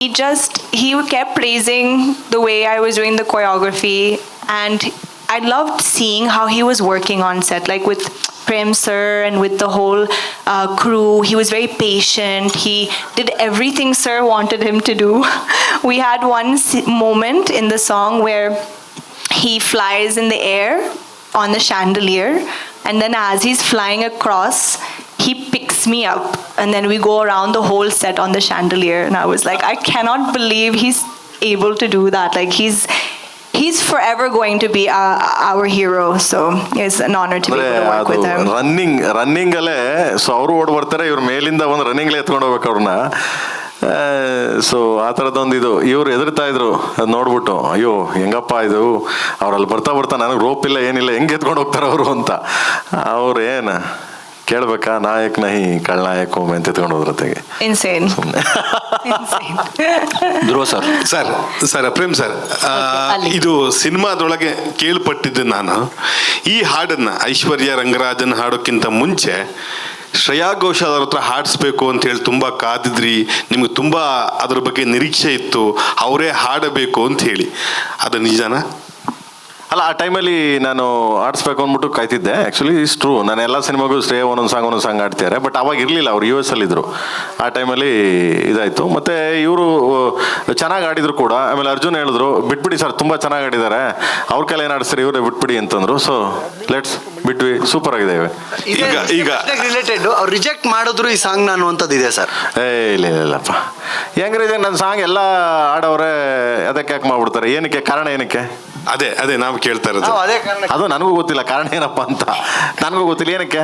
He kept praising the way I was doing the choreography, and I loved seeing how he was working on set, like with Prem sir and with the whole crew. He was very patient. He did everything sir wanted him to do. We had one moment in the song where he flies in the air on the chandelier, and then as he's flying across, he picks me up, and then we go around the whole set on the chandelier. And I was like, I cannot believe he's able to do that. Like he's forever going to be our hero. So it's an honor to be able to work with him. Running ಅಲ್ಲೇ so ಅವರು ಓಡ್ ಬರ್ತಾರೆ, ಇವ್ರ ಮೇಲಿಂದ ಒಂದು running ಎತ್ಕೊಂಡು ಹೋಗ್ಬೇಕು ಅವ್ರನ್ನ. ಸೊ ಆ ಥರದೊಂದು ಇದು ಇವ್ರು ಎದುರ್ತಾ ಇದ್ರು. ಅದು ನೋಡ್ಬಿಟ್ಟು ಅಯ್ಯೋ ಹೆಂಗಪ್ಪ ಇದು, ಅವ್ರಲ್ಲಿ ಬರ್ತಾ ನನಗೆ ರೋಪ್ ಇಲ್ಲ ಏನಿಲ್ಲ, ಹೆಂಗೆ ಎತ್ಕೊಂಡು ಹೋಗ್ತಾರೆ ಅವರು ಅಂತ. ಅವ್ರು ಏನು ಕೇಳ್ಬೇಕಾ, ನಾಯಕ್ ನಹಿ ಕಳ್ನಾಯಕ್ ಒಮ್ಮೆ ಅಂತ ಎತ್ಕೊಂಡು ಹೋದ್ರತೆಗೆ. Insane. ಧ್ರುವ ಸರ್ ಸರ್ ಪ್ರೇಮ್ ಸರ್, ಇದು ಸಿನಿಮಾದೊಳಗೆ ಕೇಳ್ಪಟ್ಟಿದ್ದು ನಾನು. ಈ ಹಾಡನ್ನು ಐಶ್ವರ್ಯ ರಂಗರಾಜನ್ ಹಾಡೋಕ್ಕಿಂತ ಮುಂಚೆ ಶ್ರೇಯಾ ಘೋಷಾಲ್ ಅವ್ರ ಹತ್ರ ಹಾಡಿಸ್ಬೇಕು ಅಂತ ಹೇಳಿ ತುಂಬ ಕಾದಿದ್ರಿ, ನಿಮ್ಗೆ ತುಂಬ ಅದ್ರ ಬಗ್ಗೆ ನಿರೀಕ್ಷೆ ಇತ್ತು, ಅವರೇ ಹಾಡಬೇಕು ಅಂತ ಹೇಳಿ. ಅದು ನಿಜಾನಾ? ಅಲ್ಲ, ಆ ಟೈಮಲ್ಲಿ ನಾನು ಆಡಿಸ್ಬೇಕು ಅಂದ್ಬಿಟ್ಟು ಕಾಯ್ತಿದ್ದೆ. ಆ್ಯಕ್ಚುಲಿ ಇಸ್ ಟ್ರೂ, ನಾನು ಎಲ್ಲ ಸಿನಿಮಾಗೂ ಶ್ರೇಯ ಒಂದೊಂದು ಸಾಂಗ್ ಆಡ್ತಿದ್ದಾರೆ. ಬಟ್ ಅವಾಗ ಇರಲಿಲ್ಲ, ಅವ್ರು US ಅಲ್ಲಿದ್ದರು. ಆ ಟೈಮಲ್ಲಿ ಇದಾಯಿತು. ಮತ್ತು ಇವರು ಚೆನ್ನಾಗಿ ಆಡಿದ್ರು ಕೂಡ. ಆಮೇಲೆ ಅರ್ಜುನ್ ಹೇಳಿದ್ರು, ಬಿಟ್ಬಿಡಿ ಸರ್, ತುಂಬ ಚೆನ್ನಾಗಿ ಆಡಿದ್ದಾರೆ, ಅವ್ರ ಕೈಲಿ ಏನು ಆಡಿಸ್ತಾರೆ, ಇವರೇ ಬಿಟ್ಬಿಡಿ ಅಂತಂದರು. ಸೊ ಲೆಟ್ಸ್ ಬಿಟ್ವಿ, ಸೂಪರ್ ಆಗಿದೆ. ಈಗ ರಿಲೇಟೆಡ್ ಅವ್ರು ರಿಜೆಕ್ಟ್ ಮಾಡಿದ್ರು ಈ ಸಾಂಗ್ ನಾನು ಅನ್ನುವಂಥದ್ದು ಇದೆ ಸರ್. ಇಲ್ಲಪ್ಪ, ಹೆಂಗ್ರೆ ನನ್ನ ಸಾಂಗ್ ಎಲ್ಲ ಆಡೋರೆ, ಅದಕ್ಕೆ ಯಾಕೆ ಮಾಡ್ಬಿಡ್ತಾರೆ? ಏನಕ್ಕೆ? ಕಾರಣ ಏನಕ್ಕೆ? ಅದೇ ನಾವು ಕೇಳ್ತಾ ಇರೋದು. ಅದು ನನಗೂ ಗೊತ್ತಿಲ್ಲ ಕಾರಣ ಏನಪ್ಪ ಅಂತ, ನನಗೂ ಗೊತ್ತಿಲ್ಲ ಏನಕ್ಕೆ.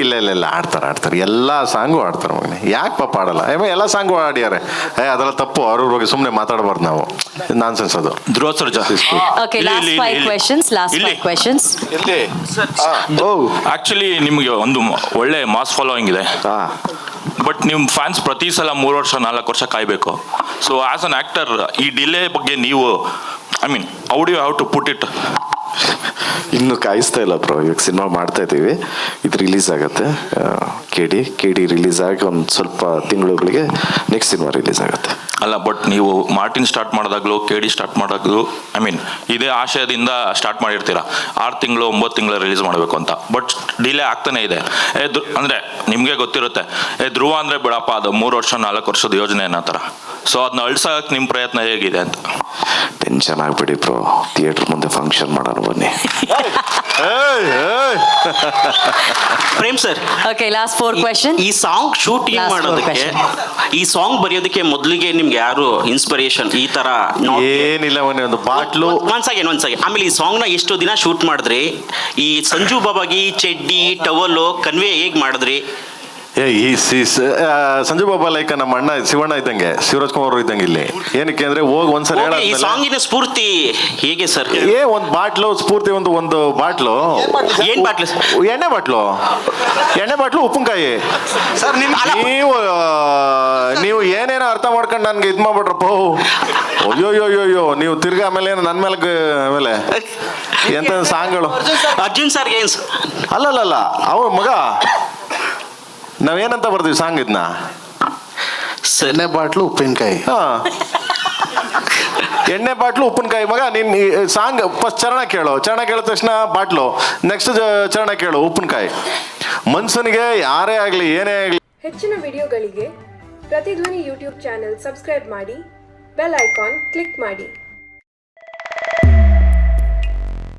ಇಲ್ಲ ಆಡ್ತಾರೆ, ಎಲ್ಲ ಸಾಂಗು ಆಡ್ತಾರೆ ಮಗನೇ. ಯಾಕೆ ಪಾಪ ಆಡಲ್ಲ? ಎಲ್ಲ ಸಾಂಗು ಆಡ್ಯಾರೆ. ಅದೆಲ್ಲ ತಪ್ಪು, ಅವ್ರ ಬಗ್ಗೆ ಸುಮ್ಮನೆ ಮಾತಾಡಬಾರ್ದು ನಾವು. ನಾನ್ಸೆನ್ಸ್ ಅದು. ಧ್ರುವ ಸರ್ ಆಕ್ಚುಲಿ ನಿಮಗೆ ಒಂದು ಒಳ್ಳೆ ಮಾಸ್ ಫಾಲೋಯಿಂಗ್ ಇದೆ. ಬಟ್ ನಿಮ್ಮ ಫ್ಯಾನ್ಸ್ ಪ್ರತಿ ಸಲ 3 ವರ್ಷ 4 ವರ್ಷ ಕಾಯಬೇಕು. ಸೊ ಆಸ್ ಅನ್ ಆಕ್ಟರ್ ಈ ಡಿಲೇ ಬಗ್ಗೆ ನೀವು how do you have to put it? ಇನ್ನು ಕಾಯಿಸ್ತಾ ಇಲ್ಲ ಬ್ರೋ, ಇವಾಗ ಸಿನಿಮಾ ಮಾಡ್ತಾ ಇದ್ದೀವಿ. ಇದು ರಿಲೀಸ್ ಆಗುತ್ತೆ, ಕೆ ಡಿ ರಿಲೀಸ್ ಆಗಿ ಒಂದು ಸ್ವಲ್ಪ ತಿಂಗಳುಗಳಿಗೆ ನೆಕ್ಸ್ಟ್ ಸಿನಿಮಾ ರಿಲೀಸ್ ಆಗುತ್ತೆ. ಅಲ್ಲ, ಬಟ್ ನೀವು ಮಾರ್ಟಿನ್ ಸ್ಟಾರ್ಟ್ ಮಾಡಿದಾಗಲೂ KD ಸ್ಟಾರ್ಟ್ ಮಾಡಿದಾಗಲೂ ಇದೇ ಆಶಯದಿಂದ ಸ್ಟಾರ್ಟ್ ಮಾಡಿರ್ತೀರ, 6 ತಿಂಗಳು 9 ತಿಂಗಳು ರಿಲೀಸ್ ಮಾಡಬೇಕು ಅಂತ. ಬಟ್ ಡಿಲೇ ಆಗ್ತಾನೆ ಇದೆ. ಅಂದರೆ ನಿಮಗೆ ಗೊತ್ತಿರುತ್ತೆ, ಧ್ರುವ ಅಂದರೆ ಬಿಡಪ್ಪ, ಅದು 3 ವರ್ಷ 4 ವರ್ಷದ ಯೋಜನೆ ಅನ್ನೋ ಥರ. ಸೊ ಅದನ್ನ ಅಳ್ಸೋಕೆ ನಿಮ್ಮ ಪ್ರಯತ್ನ ಹೇಗಿದೆ ಅಂತ? ಟೆನ್ಷನ್ ಆಗ್ಬಿಡಿ ಬ್ರೋ, ಥಿಯೇಟರ್ ಮುಂದೆ ಫಂಕ್ಷನ್ ಮಾಡೋಣ ಬನ್ನಿ. Prem sir, okay, last 4 question. ಈ ಸಾಂಗ್ ಶೂಟಿಂಗ್ ಮಾಡೋದಕ್ಕೆ, ಈ ಸಾಂಗ್ ಬರೆಯೋದಕ್ಕೆ ಮೊದಲಿಗೆ ನಿಮ್ಗೆ ಯಾರು ಇನ್ಸ್ಪಿರೇಷನ್? ಈ ತರ ಏನಿಲ್ಲ, ಒಂದು ಬಾಟ್ಲು. ಒಂದ್ ಸೆಕೆಂಡ್. ಆಮೇಲೆ ಈ ಸಾಂಗ್ ನ ಎಷ್ಟು ದಿನ ಶೂಟ್ ಮಾಡಿದ್ರಿ? ಈ ಸಂಜು ಬಾಬಾಗಿ ಚಡ್ಡಿ ಟವಲ್ ಕನ್ವೆ ಹೇಗ್ ಮಾಡಿದ್ರಿ? ಸಂಜು ಬಾಬಾ ಲೈಕ್ ನಮ್ಮ ಅಣ್ಣ ಶಿವಣ್ಣ ಇದ್ದಂಗೆ, ಶಿವರಾಜ್ ಕುಮಾರ್ ಇದ್ದಂಗೆ ಇಲ್ಲಿ. ಏನಕ್ಕೆ ಅಂದ್ರೆ ಹೋಗಿ ಒಂದ್ಸಲ ಈ ಸಾಂಗಿನ ಸ್ಫೂರ್ತಿ ಹೇಗೆ ಸರ್? ಒಂದು ಬಾಟ್ಲು ಸ್ಫೂರ್ತಿ, ಒಂದು ಬಾಟ್ಲು. ಏನ್ ಬಾಟ್ಲು? ಎಣ್ಣೆ ಬಾಟ್ಲು ಉಪ್ಪಿನಕಾಯಿ. ನೀವು ಏನೇನೋ ಅರ್ಥ ಮಾಡ್ಕೊಂಡು ನನ್ಗೆ ಇದ್ ಮಾಡ್ಬಿಟ್ರಪ್ಪ. ಅಯ್ಯೋ ನೀವು ತಿರ್ಗಿ ಆಮೇಲೆ ನನ್ನ ಮೇಲೆ ಎಂತ ಸಾಂಗ್ಗಳು. ಅರ್ಜುನ್ ಸರ್ ಅಲ್ಲಲ್ಲ, ಅವ್ರ ಮಗ ನಾವೇನಂತ ಬರ್ತೀವಿ ಸಾಂಗ್ ಇದನ್ನ? ಎಣ್ಣೆ ಬಾಟ್ಲು ಉಪ್ಪಿನಕಾಯಿ. ಎಣ್ಣೆ ಬಾಟ್ಲು ಉಪ್ಪಿನಕಾಯಿ. ಮಗ ನೀನ್ ಸಾಂಗ್ ಫಸ್ಟ್ ಚರಣ ಕೇಳಿದ ತಕ್ಷಣ ಬಾಟ್ಲು, ನೆಕ್ಸ್ಟ್ ಚರಣ ಕೇಳು ಉಪ್ಪಿನಕಾಯಿ. ಮನ್ಸನಿಗೆ ಯಾರೇ ಆಗ್ಲಿ ಏನೇ ಆಗ್ಲಿ. ಹೆಚ್ಚಿನ ವಿಡಿಯೋಗಳಿಗೆ ಪ್ರತಿಧ್ವನಿ ಯೂಟ್ಯೂಬ್ ಚಾನೆಲ್ ಸಬ್ಸ್ಕ್ರೈಬ್ ಮಾಡಿ, ಬೆಲ್ ಐಕಾನ್ ಕ್ಲಿಕ್ ಮಾಡಿ.